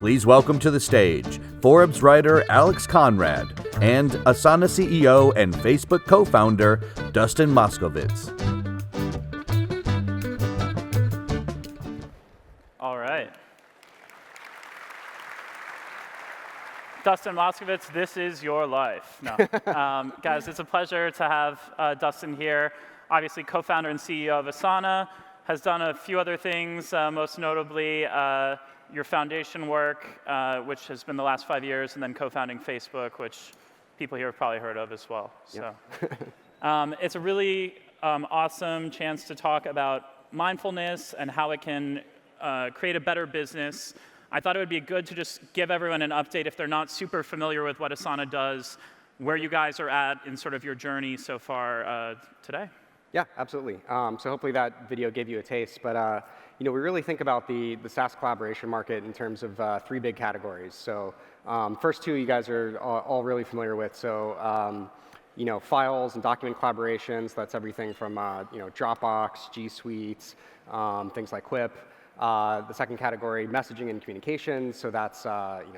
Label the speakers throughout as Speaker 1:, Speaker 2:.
Speaker 1: Please welcome to the stage Forbes writer Alex Konrad and Asana CEO and Facebook co-founder Dustin Moskovitz.
Speaker 2: All right. Dustin Moskovitz, this is your life. No. Guys, it's a pleasure to have Dustin here. Obviously, co-founder and CEO of Asana, has done a few other things, most notably your foundation work, which has been the last 5 years, and then co-founding Facebook, which people here have probably heard of as well.
Speaker 3: Yep.
Speaker 2: So it's a really awesome chance to talk about mindfulness and how it can create a better business. I thought it would be good to just give everyone an update if they're not super familiar with what Asana does, where you guys are at in sort of your journey so far today.
Speaker 3: Yeah, absolutely. So hopefully that video gave you a taste, but we really think about the SaaS collaboration market in terms of three big categories. So first two you guys are all really familiar with. So files and document collaborations. That's everything from Dropbox, G Suite, things like Quip. The second category, messaging and communications. So that's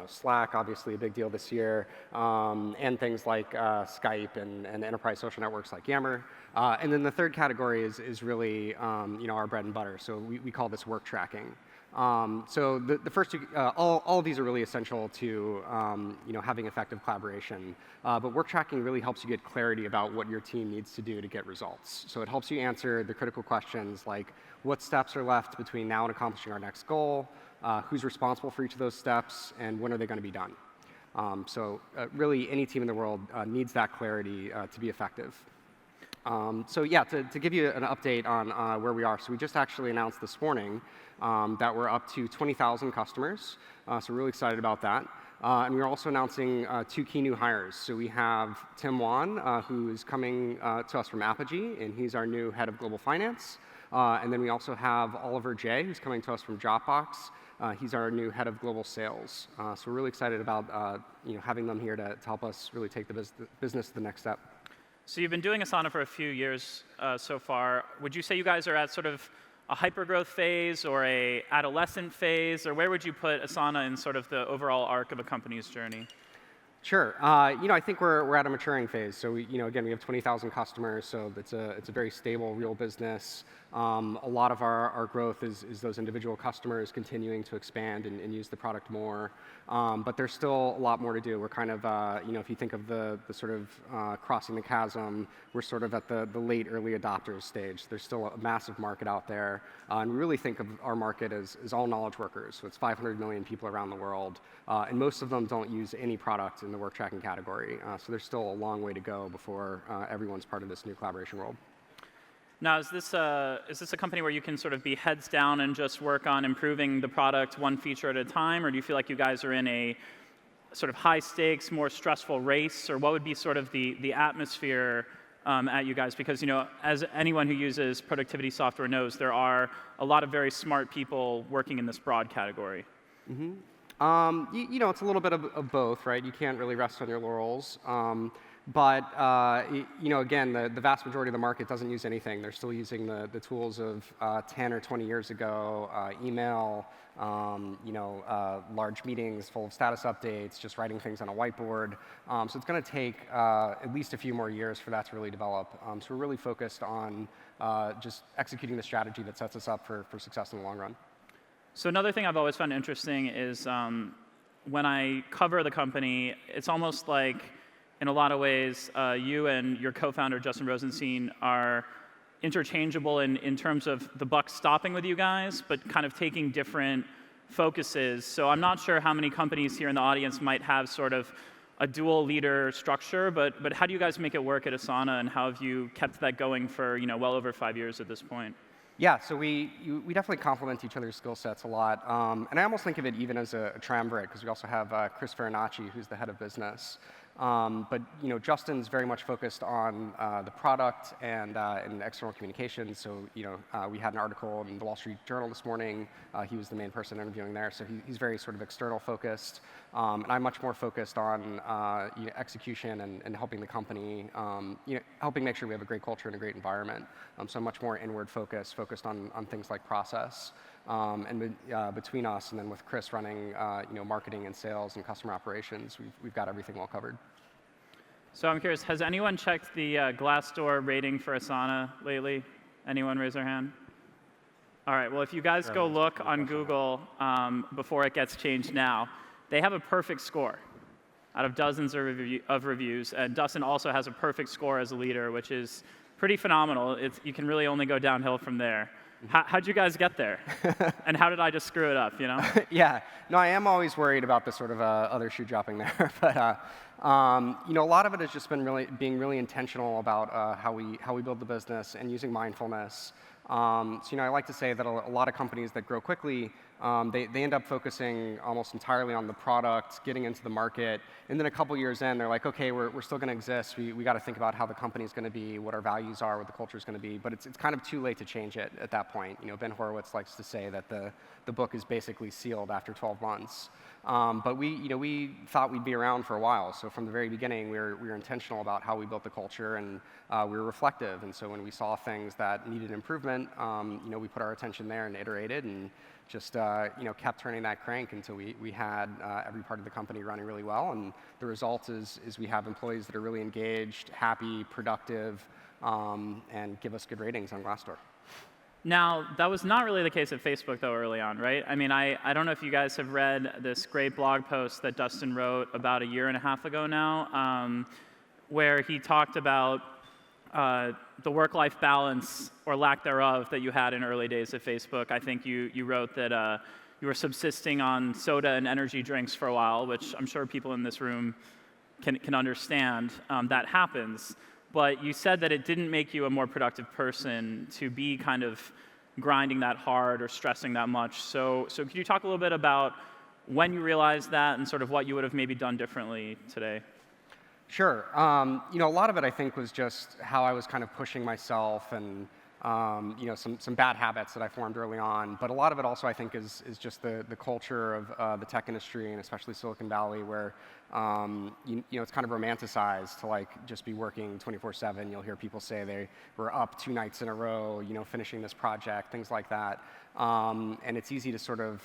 Speaker 3: Slack, obviously a big deal this year, and things like Skype and enterprise social networks like Yammer. And then the third category is really our bread and butter. So we call this work tracking. So the first two, all of these are really essential to having effective collaboration. But work tracking really helps you get clarity about what your team needs to do to get results. So it helps you answer the critical questions like what steps are left between now and accomplishing our next goal, who's responsible for each of those steps, and when are they going to be done. So really any team in the world needs that clarity to be effective. So yeah, to give you an update on where we are, so we just actually announced this morning that we're up to 20,000 customers, so we're really excited about that. And we're also announcing two key new hires. So we have Tim Wan, who is coming to us from Apogee, and he's our new head of global finance. And then we also have Oliver J, who's coming to us from Dropbox. He's our new head of global sales. So we're really excited about having them here to help us really take the business to the next step.
Speaker 2: So you've been doing Asana for a few years so far. Would you say you guys are at sort of a hypergrowth phase or a adolescent phase, or where would you put Asana in sort of the overall arc of a company's journey?
Speaker 3: Sure. I think we're at a maturing phase. So again, we have 20,000 customers, so it's a very stable, real business. A lot of our growth is those individual customers continuing to expand and use the product more. But there's still a lot more to do. We're kind of, if you think of the sort of crossing the chasm, we're sort of at the late early adopters stage. There's still a massive market out there. And we really think of our market as all knowledge workers. So it's 500 million people around the world. And most of them don't use any product in the work tracking category. So there's still a long way to go before everyone's part of this new collaboration world.
Speaker 2: Now, is this a company where you can sort of be heads down and just work on improving the product one feature at a time, or do you feel like you guys are in a sort of high stakes, more stressful race, or what would be sort of the atmosphere at you guys? Because as anyone who uses productivity software knows, there are a lot of very smart people working in this broad category.
Speaker 3: Mm-hmm. It's a little bit of both, right? You can't really rest on your laurels. But again, the vast majority of the market doesn't use anything. They're still using the tools of 10 or 20 years ago, email, large meetings full of status updates, just writing things on a whiteboard. So it's going to take at least a few more years for that to really develop. So we're really focused on just executing the strategy that sets us up for success in the long run.
Speaker 2: So another thing I've always found interesting is when I cover the company, it's almost like, in a lot of ways, you and your co-founder, Justin Rosenstein, are interchangeable in terms of the buck stopping with you guys, but kind of taking different focuses. So I'm not sure how many companies here in the audience might have sort of a dual leader structure, but how do you guys make it work at Asana, and how have you kept that going for well over 5 years at this point?
Speaker 3: Yeah, so we definitely complement each other's skill sets a lot. And I almost think of it even as a triumvirate, because we also have Chris Farinacci, who's the head of business. But Justin's very much focused on the product and external communications. So we had an article in the Wall Street Journal this morning. He was the main person interviewing there. So he's very sort of external focused. And I'm much more focused on execution and helping the company, helping make sure we have a great culture and a great environment. So I'm much more inward focused on things like process. and between us and then with Chris running marketing and sales and customer operations, we've got everything well covered.
Speaker 2: So I'm curious, has anyone checked the Glassdoor rating for Asana lately? Anyone raise their hand? All right, well, if you guys go look on Google before it gets changed now, they have a perfect score out of dozens of reviews. And Dustin also has a perfect score as a leader, which is pretty phenomenal. You can really only go downhill from there. How'd you guys get there? And how did I just screw it up, you know?
Speaker 3: Yeah, no, I am always worried about the sort of other shoe dropping there. But a lot of it has just been being really intentional about how we build the business and using mindfulness. So I like to say that a lot of companies that grow quickly, they end up focusing almost entirely on the product, getting into the market, and then a couple years in, they're like, okay, we're still going to exist. We got to think about how the company's going to be, what our values are, what the culture is going to be. But it's kind of too late to change it at that point. Ben Horowitz likes to say that the book is basically sealed after 12 months. But we thought we'd be around for a while. So from the very beginning, we were intentional about how we built the culture, and we were reflective. And so when we saw things that needed improvement, we put our attention there and iterated and just kept turning that crank until we had every part of the company running really well. And the result is we have employees that are really engaged, happy, productive, and give us good ratings on Glassdoor.
Speaker 2: Now, that was not really the case at Facebook, though, early on, right? I mean, I don't know if you guys have read this great blog post that Dustin wrote about a year and a half ago now, where he talked about the work-life balance, or lack thereof, that you had in early days at Facebook. I think you wrote that you were subsisting on soda and energy drinks for a while, which I'm sure people in this room can understand. That happens. But you said that it didn't make you a more productive person to be kind of grinding that hard or stressing that much. So could you talk a little bit about when you realized that and sort of what you would have maybe done differently today?
Speaker 3: Sure. A lot of it, I think, was just how I was kind of pushing myself and some bad habits that I formed early on. But a lot of it also, I think, is just the culture of the tech industry, and especially Silicon Valley, where it's kind of romanticized to like just be working 24/7. You'll hear people say they were up 2 nights in a row, finishing this project, things like that. And it's easy to sort of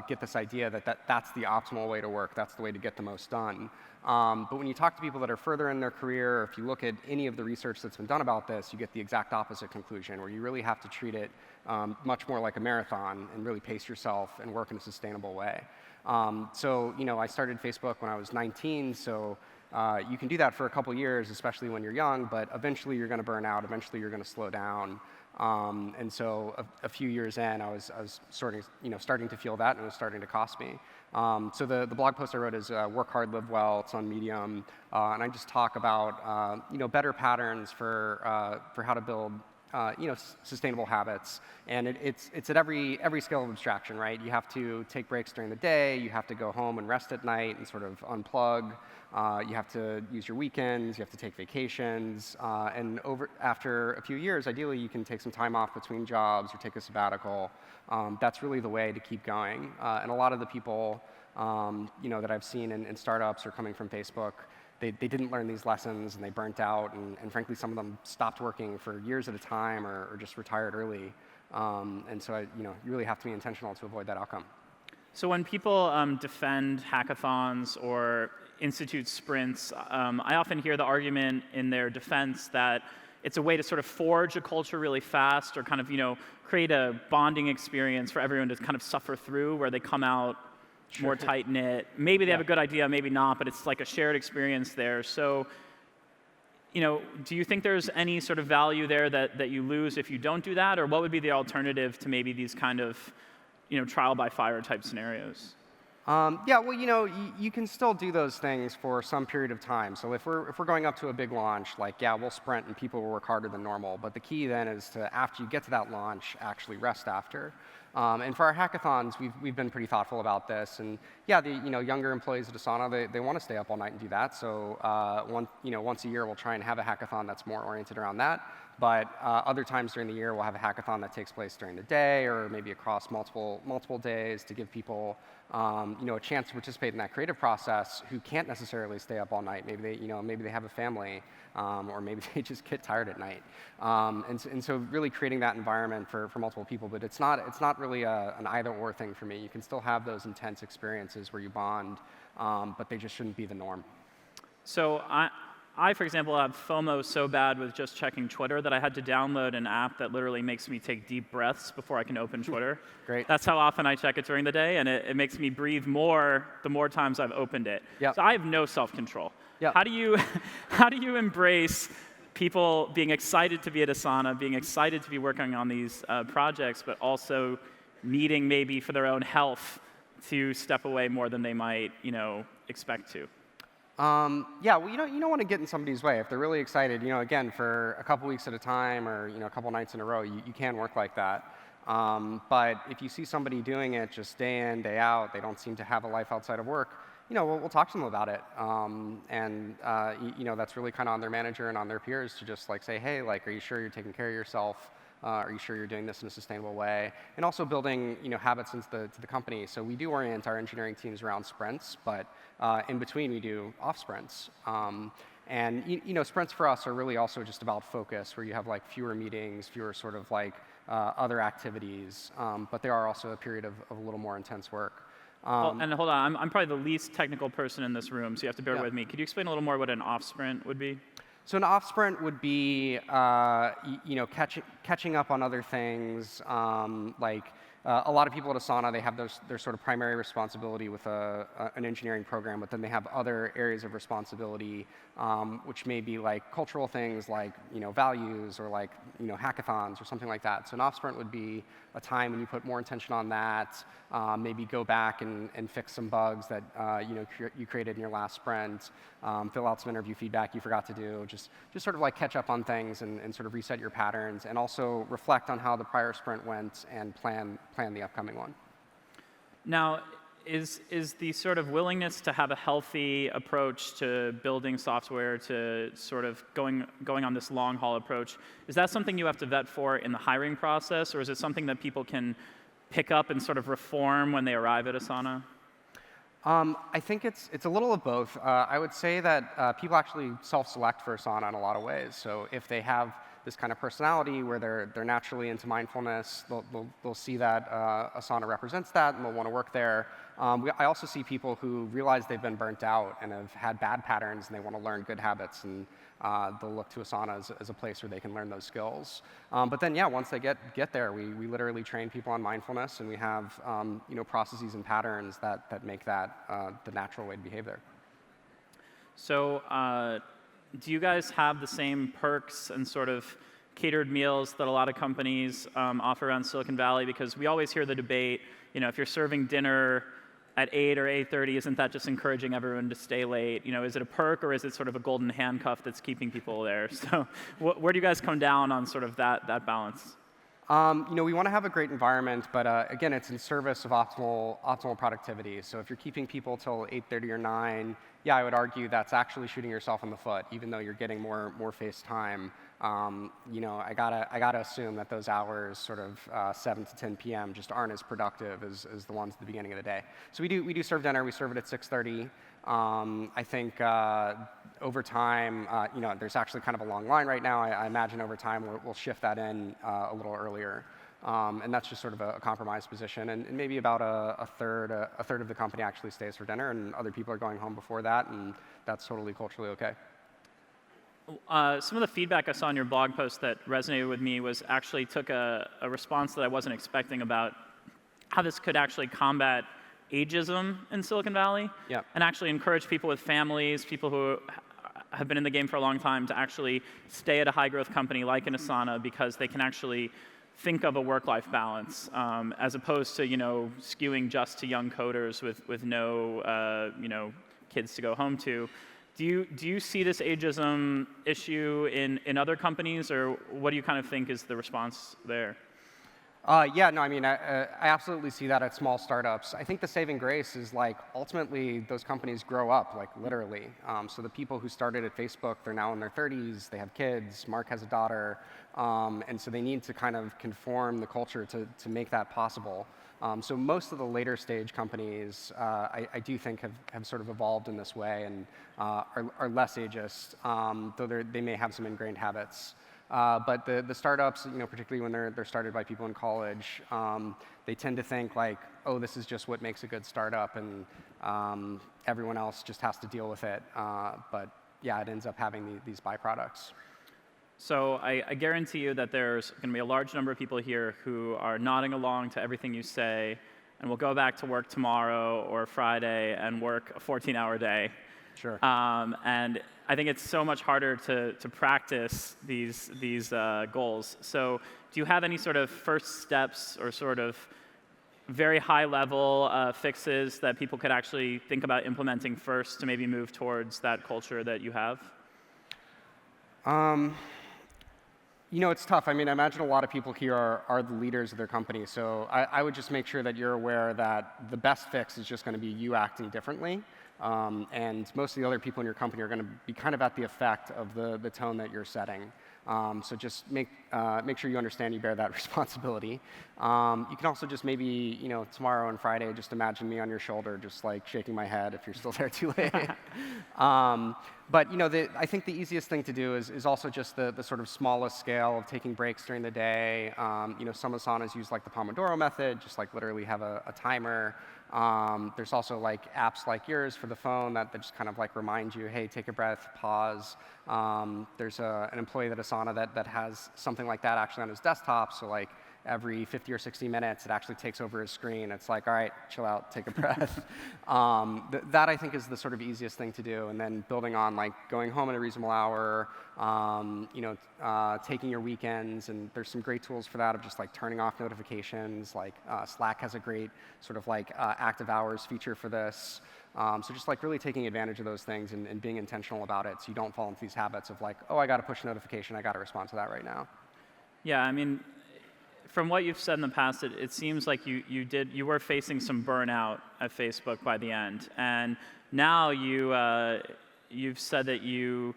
Speaker 3: get this idea that's the optimal way to work. That's the way to get the most done. But when you talk to people that are further in their career, or if you look at any of the research that's been done about this, you get the exact opposite conclusion, where you really have to treat it much more like a marathon and really pace yourself and work in a sustainable way. So I started Facebook when I was 19, so you can do that for a couple years, especially when you're young, but eventually you're going to burn out, eventually you're going to slow down. And so a few years in, I was starting to feel that, and it was starting to cost me. So the blog post I wrote is Work Hard, Live Well. It's on Medium, and I just talk about better patterns for how to build sustainable habits. And it's at every scale of abstraction, right? You have to take breaks during the day. You have to go home and rest at night and sort of unplug. You have to use your weekends. You have to take vacations. And after a few years, ideally, you can take some time off between jobs or take a sabbatical. That's really the way to keep going. And a lot of the people that I've seen in startups are coming from Facebook. They didn't learn these lessons, and they burnt out, and frankly, some of them stopped working for years at a time, or just retired early. And so you really have to be intentional to avoid that outcome.
Speaker 2: So when people defend hackathons or institute sprints, I often hear the argument in their defense that it's a way to sort of forge a culture really fast, or kind of create a bonding experience for everyone to kind of suffer through, where they come out more tight-knit. Maybe they have a good idea, maybe not, but it's like a shared experience there. So, do you think there's any sort of value there that you lose if you don't do that? Or what would be the alternative to maybe these kind of, trial by fire type scenarios?
Speaker 3: You can still do those things for some period of time. So if we're going up to a big launch, we'll sprint and people will work harder than normal. But the key then is to, after you get to that launch, actually rest after. And for our hackathons, we've been pretty thoughtful about this. And the younger employees at Asana, they want to stay up all night and do that. So once a year, we'll try and have a hackathon that's more oriented around that. But other times during the year, we'll have a hackathon that takes place during the day, or maybe across multiple days, to give people a chance to participate in that creative process who can't necessarily stay up all night. Maybe they have a family, or maybe they just get tired at night. And so really creating that environment for multiple people. But it's not really an either-or thing for me. You can still have those intense experiences where you bond, but they just shouldn't be the norm.
Speaker 2: So I, for example, have FOMO so bad with just checking Twitter that I had to download an app that literally makes me take deep breaths before I can open Twitter.
Speaker 3: Great.
Speaker 2: That's how often I check it during the day, and it makes me breathe more the more times I've opened it.
Speaker 3: Yep.
Speaker 2: So I have no self-control.
Speaker 3: Yep.
Speaker 2: How do you embrace people being excited to be at Asana, being excited to be working on these projects, but also needing maybe for their own health to step away more than they might, expect to?
Speaker 3: Yeah, well, you don't want to get in somebody's way. If they're really excited, again, for a couple weeks at a time or, a couple nights in a row, you can work like that. But if you see somebody doing it just day in, day out, they don't seem to have a life outside of work, we'll talk to them about it. That's really kind of on their manager and on their peers to just say, hey, are you sure you're taking care of yourself? Are you sure you're doing this in a sustainable way? And also building, habits into the company. So we do orient our engineering teams around sprints, but in between we do off sprints. Sprints for us are really also just about focus, where you have fewer meetings, fewer sort of other activities, but they are also a period of a little more intense work.
Speaker 2: And hold on, I'm probably the least technical person in this room, so you have to bear
Speaker 3: Yeah.
Speaker 2: with me. Could you explain a little more what an off sprint would be?
Speaker 3: So an off sprint would be, catching up on other things. A lot of people at Asana, they have their sort of primary responsibility with an engineering program, but then they have other areas of responsibility, which may be cultural things like values or hackathons or something like that. So an off sprint would be a time when you put more attention on that, maybe go back and fix some bugs that you created in your last sprint, fill out some interview feedback you forgot to do, just sort of catch up on things and sort of reset your patterns, and also reflect on how the prior sprint went and plan the upcoming one.
Speaker 2: Now, is the sort of willingness to have a healthy approach to building software, to sort of going on this long haul approach, is that something you have to vet for in the hiring process, or is it something that people can pick up and sort of reform when they arrive at Asana?
Speaker 3: I think it's a little of both. I would say that people actually self-select for Asana in a lot of ways. So if they have this kind of personality where they're naturally into mindfulness, they'll see that Asana represents that, and they'll want to work there. I also see people who realize they've been burnt out and have had bad patterns, and they want to learn good habits, and they'll look to Asana as a place where they can learn those skills. But then, yeah, once they get there, we literally train people on mindfulness, and we have processes and patterns that make that the natural way to behave there.
Speaker 2: So do you guys have the same perks and sort of catered meals that a lot of companies offer around Silicon Valley? Because we always hear the debate, if you're serving dinner at 8 or 8:30, isn't that just encouraging everyone to stay late? Is it a perk, or is it sort of a golden handcuff that's keeping people there? So where do you guys come down on sort of that balance?
Speaker 3: We want to have a great environment, but again, it's in service of optimal productivity. So if you're keeping people till 8:30 or 9, yeah, I would argue that's actually shooting yourself in the foot, even though you're getting more face time. I gotta assume that those hours, sort of 7 to 10 p.m., just aren't as productive as the ones at the beginning of the day. So we do serve dinner. We serve it at 6:30. I think over time, there's actually kind of a long line right now. I imagine over time we'll shift that in a little earlier. And that's just sort of a compromise position. And maybe about a third of the company actually stays for dinner, and other people are going home before that, and that's totally culturally okay.
Speaker 2: Some of the feedback I saw in your blog post that resonated with me was actually took a response that I wasn't expecting about how this could actually combat ageism in Silicon Valley,
Speaker 3: Yep.
Speaker 2: and actually encourage people with families, people who have been in the game for a long time, to actually stay at a high-growth company like an Asana, because they can actually think of a work-life balance, as opposed to skewing just to young coders with no kids to go home to. Do you see this ageism issue in other companies, or what do you kind of think is the response there?
Speaker 3: Yeah, no, I mean, I absolutely see that at small startups. I think the saving grace is ultimately those companies grow up, literally. So the people who started at Facebook, they're now in their 30s, they have kids, Mark has a daughter, and so they need to kind of conform the culture to make that possible. So most of the later stage companies, I do think have sort of evolved in this way and are less ageist, though they may have some ingrained habits. But the startups, particularly when they're started by people in college, they tend to think like, oh, this is just what makes a good startup, and everyone else just has to deal with it. But yeah, it ends up having these byproducts.
Speaker 2: So I guarantee you that there's going to be a large number of people here who are nodding along to everything you say, and will go back to work tomorrow or Friday and work a 14-hour day.
Speaker 3: Sure.
Speaker 2: And I think it's so much harder to practice these goals. So do you have any sort of first steps or sort of very high-level fixes that people could actually think about implementing first to maybe move towards that culture that you have?
Speaker 3: It's tough. I mean, I imagine a lot of people here are the leaders of their company. So I would just make sure that you're aware that the best fix is just going to be you acting differently. And most of the other people in your company are going to be kind of at the effect of the tone that you're setting. So just make sure you understand you bear that responsibility. You can also just maybe, tomorrow and Friday, just imagine me on your shoulder, just like shaking my head if you're still there too late. But I think the easiest thing to do is also just the sort of smallest scale of taking breaks during the day. Some Asanas use like the Pomodoro method, just like literally have a timer. There's also like apps like yours for the phone that just kind of like remind you, hey, take a breath, pause. There's an employee at Asana that has something like that actually on his desktop. So like every 50 or 60 minutes, it actually takes over his screen. It's like, all right, chill out, take a breath. That I think is the sort of easiest thing to do. And then building on like going home at a reasonable hour, taking your weekends. And there's some great tools for that of just like turning off notifications. Like Slack has a great sort of like active hours feature for this. So just like really taking advantage of those things and being intentional about it so you don't fall into these habits of like, oh, I got to push a notification, I got to respond to that right now.
Speaker 2: Yeah, I mean, from what you've said in the past, it seems like you were facing some burnout at Facebook by the end, and now you've said that you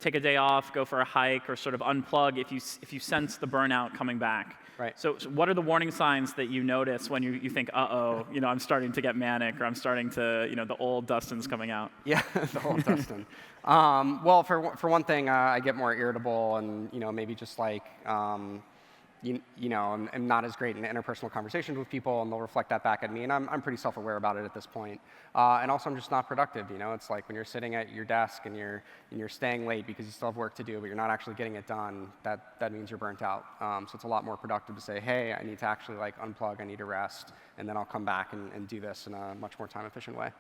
Speaker 2: take a day off, go for a hike, or sort of unplug if you sense the burnout coming back.
Speaker 3: Right.
Speaker 2: So what are the warning signs that you notice when you think, uh-oh, I'm starting to get manic, or I'm starting to, the old Dustin's coming out?
Speaker 3: Yeah, the old Dustin. Well, for one thing, I get more irritable, and maybe just like. I'm not as great in interpersonal conversations with people, and they'll reflect that back at me, and I'm pretty self-aware about it at this point. And also, I'm just not productive. It's like when you're sitting at your desk and you're staying late because you still have work to do, but you're not actually getting it done. That means you're burnt out. So it's a lot more productive to say, hey, I need to actually like unplug, I need to rest, and then I'll come back and do this in a much more time-efficient way.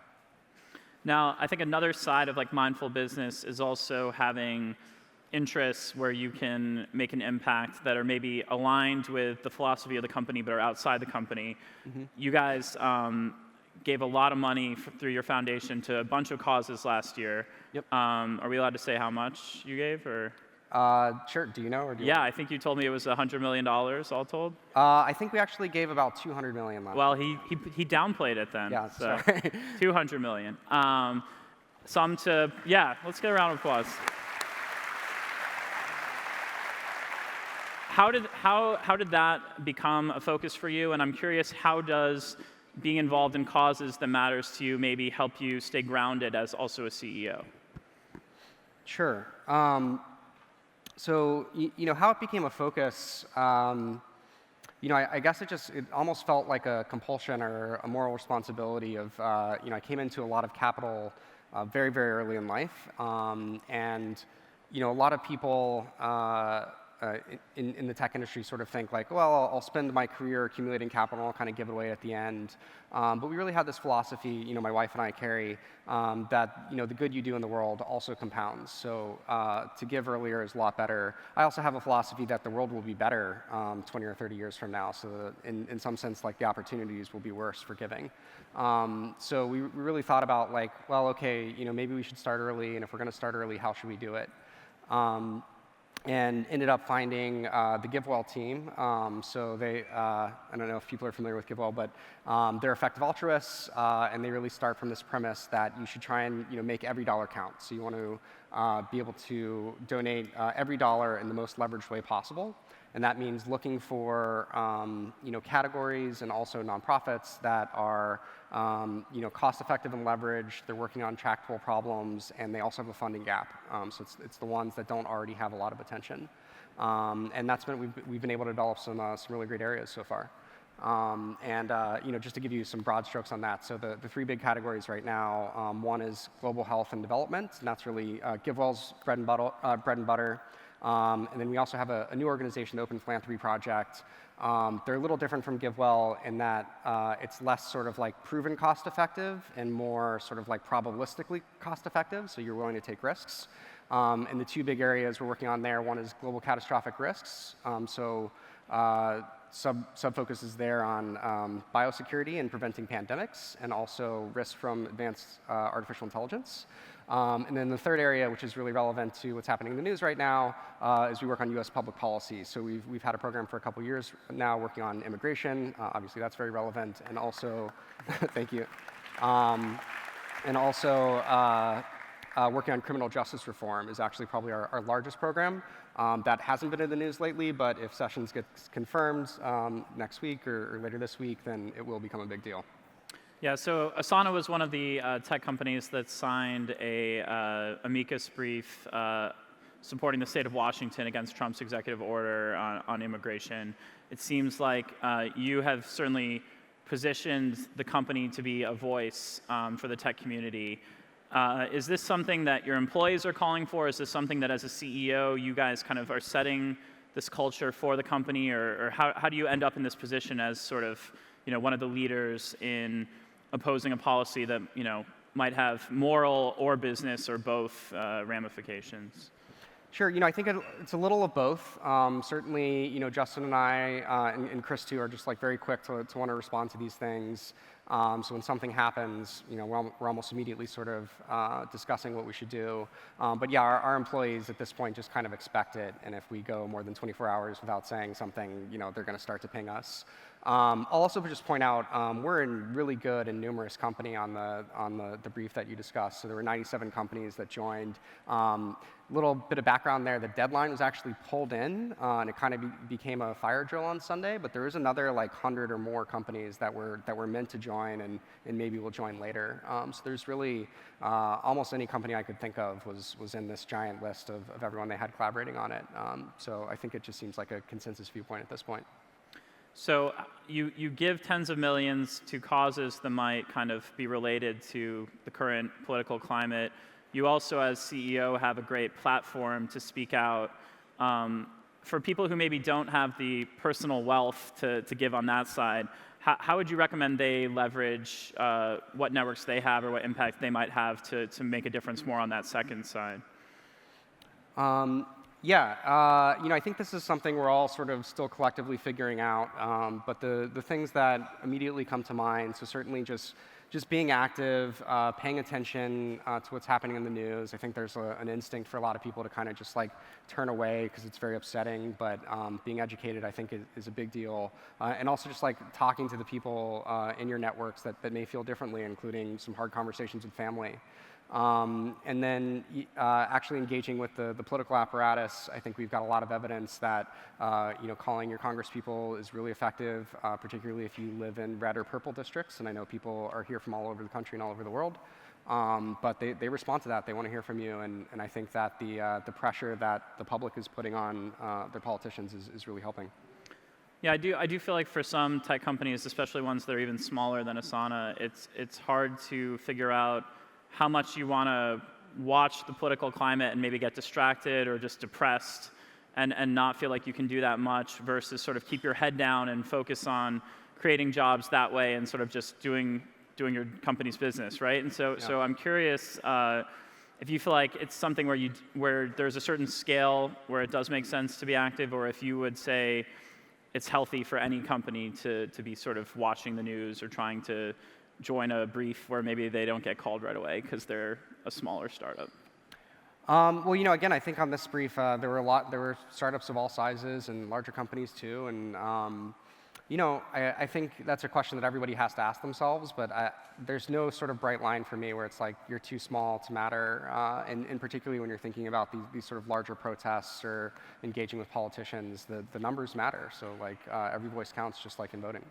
Speaker 2: Now, I think another side of like mindful business is also having interests where you can make an impact that are maybe aligned with the philosophy of the company but are outside the company. Mm-hmm. You guys gave a lot of money through your foundation to a bunch of causes last year.
Speaker 3: Yep.
Speaker 2: Are we allowed to say how much you gave? Or?
Speaker 3: Sure. Do you know? Or
Speaker 2: yeah, I think you told me it was $100 million all told.
Speaker 3: I think we actually gave about $200 million last
Speaker 2: Well,
Speaker 3: year.
Speaker 2: he downplayed it then.
Speaker 3: Yeah,
Speaker 2: so
Speaker 3: sorry.
Speaker 2: $200 million. Let's get a round of applause. How did that become a focus for you? And I'm curious, how does being involved in causes that matters to you maybe help you stay grounded as also a CEO?
Speaker 3: Sure. So how it became a focus, I guess it almost felt like a compulsion or a moral responsibility of, I came into a lot of capital very, very early in life. And, a lot of people in the tech industry sort of think like, well, I'll spend my career accumulating capital, I'll kind of give it away at the end. But we really had this philosophy, my wife and I carry, that the good you do in the world also compounds. So to give earlier is a lot better. I also have a philosophy that the world will be better 20 or 30 years from now. So that in some sense, like the opportunities will be worse for giving. So we really thought about like, well, okay, maybe we should start early, and if we're going to start early, how should we do it? And ended up finding the GiveWell team. So they, I don't know if people are familiar with GiveWell, but they're effective altruists, and they really start from this premise that you should try and make every dollar count. So you want to be able to donate every dollar in the most leveraged way possible. And that means looking for categories and also nonprofits that are cost-effective and leveraged. They're working on tractable problems, and they also have a funding gap. So it's the ones that don't already have a lot of attention. And that's meant we've been able to develop some really great areas so far. Just to give you some broad strokes on that, so the three big categories right now, one is global health and development, and that's really GiveWell's bread and butter. And then we also have a new organization, the Open Philanthropy Project. They're a little different from GiveWell in that it's less sort of like proven cost effective and more sort of like probabilistically cost effective, so you're willing to take risks. And the two big areas we're working on there, one is global catastrophic risks. Sub-focus is there on biosecurity and preventing pandemics, and also risk from advanced artificial intelligence. And then the third area, which is really relevant to what's happening in the news right now, is we work on US public policy. So we've had a program for a couple years now working on immigration. Obviously, that's very relevant. And also, thank you. Working on criminal justice reform is actually probably our largest program. That hasn't been in the news lately, but if Sessions gets confirmed next week or later this week, then it will become a big deal.
Speaker 2: Yeah, so Asana was one of the tech companies that signed a amicus brief supporting the state of Washington against Trump's executive order on immigration. It seems like you have certainly positioned the company to be a voice for the tech community. Is this something that your employees are calling for? Is this something that as a CEO you guys kind of are setting this culture for the company, or how do you end up in this position as sort of one of the leaders in opposing a policy that might have moral or business or both ramifications?
Speaker 3: Sure, I think it's a little of both. Certainly, Justin and I and Chris too are just like very quick to want to respond to these things. So when something happens, we're almost immediately sort of discussing what we should do. But yeah, our employees at this point just kind of expect it, and if we go more than 24 hours without saying something, they're going to start to ping us. I'll also just point out we're in really good and numerous company on the brief that you discussed. So there were 97 companies that joined. Little bit of background there, the deadline was actually pulled in, and it kind of became a fire drill on Sunday, but there is another like 100 or more companies that were meant to join and maybe will join later. So there's really almost any company I could think of was in this giant list of everyone they had collaborating on it. So I think it just seems like a consensus viewpoint at this point.
Speaker 2: So you give tens of millions to causes that might kind of be related to the current political climate. You also, as CEO, have a great platform to speak out. For people who maybe don't have the personal wealth to give on that side, how would you recommend they leverage what networks they have or what impact they might have to make a difference more on that second side?
Speaker 3: I think this is something we're all sort of still collectively figuring out. But the things that immediately come to mind, so certainly just being active, paying attention to what's happening in the news. I think there's an instinct for a lot of people to kind of just like turn away because it's very upsetting, but being educated I think is a big deal. And also just like talking to the people in your networks that may feel differently, including some hard conversations with family. And then actually engaging with the political apparatus. I think we've got a lot of evidence that calling your congresspeople is really effective, particularly if you live in red or purple districts. And I know people are here from all over the country and all over the world, but they respond to that. They want to hear from you, and I think that the pressure that the public is putting on their politicians is really helping.
Speaker 2: Yeah, I do feel like for some tech companies, especially ones that are even smaller than Asana, it's hard to figure out how much you want to watch the political climate and maybe get distracted or just depressed and not feel like you can do that much versus sort of keep your head down and focus on creating jobs that way and sort of just doing your company's business, right? And so I'm curious if you feel like it's something where there's a certain scale where it does make sense to be active, or if you would say it's healthy for any company to be sort of watching the news or trying to join a brief where maybe they don't get called right away because they're a smaller startup.
Speaker 3: Again, I think on this brief there were startups of all sizes and larger companies too, and I think that's a question that everybody has to ask themselves, but there's no sort of bright line for me where it's like you're too small to matter, and particularly when you're thinking about these sort of larger protests or engaging with politicians, the numbers matter, so like every voice counts, just like in voting.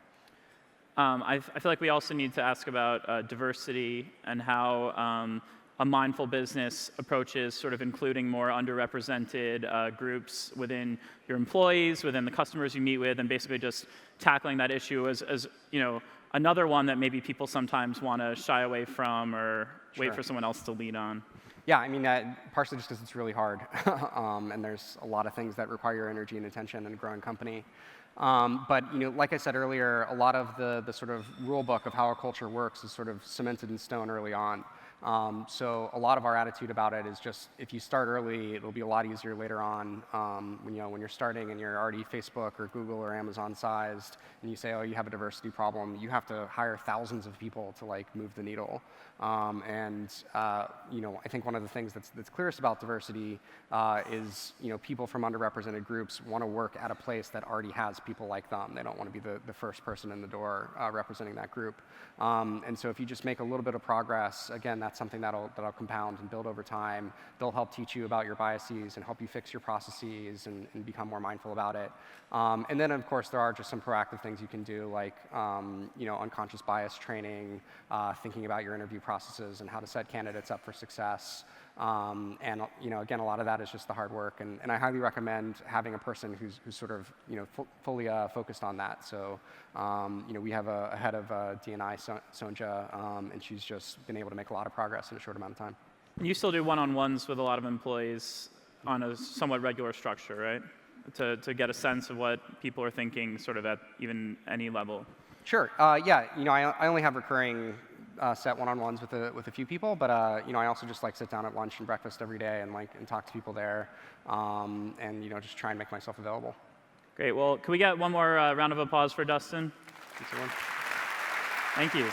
Speaker 3: I
Speaker 2: feel like we also need to ask about diversity and how a mindful business approach is, sort of including more underrepresented groups within your employees, within the customers you meet with, and basically just tackling that issue as another one that maybe people sometimes want to shy away from or wait for someone else to lead on.
Speaker 3: Yeah, I mean, partially just because it's really hard, and there's a lot of things that require your energy and attention in a growing company. But like I said earlier, a lot of the sort of rule book of how a culture works is sort of cemented in stone early on. So a lot of our attitude about it is just, if you start early, it'll be a lot easier later on. When you're starting and you're already Facebook or Google or Amazon sized, and you say, oh, you have a diversity problem, you have to hire thousands of people to like move the needle. I think one of the things that's clearest about diversity is people from underrepresented groups want to work at a place that already has people like them. They don't want to be the first person in the door representing that group. And so if you just make a little bit of progress, again, that's something that'll compound and build over time. They'll help teach you about your biases and help you fix your processes and become more mindful about it. And then, of course, there are just some proactive things you can do, like unconscious bias training, thinking about your interview processes and how to set candidates up for success. Again, a lot of that is just the hard work, and I highly recommend having a person who's sort of fully focused on that. So we have a head of D&I, Sonja, and she's just been able to make a lot of progress in a short amount of time.
Speaker 2: You still do one-on-ones with a lot of employees on a somewhat regular structure, right? To get a sense of what people are thinking, sort of at even any level.
Speaker 3: Sure. I only have recurring set one-on-ones with a few people, but I also just like sit down at lunch and breakfast every day and talk to people there, and just try and make myself available.
Speaker 2: Great. Well, can we get one more round of applause for Dustin?
Speaker 3: Thanks, everyone.
Speaker 2: Thank you.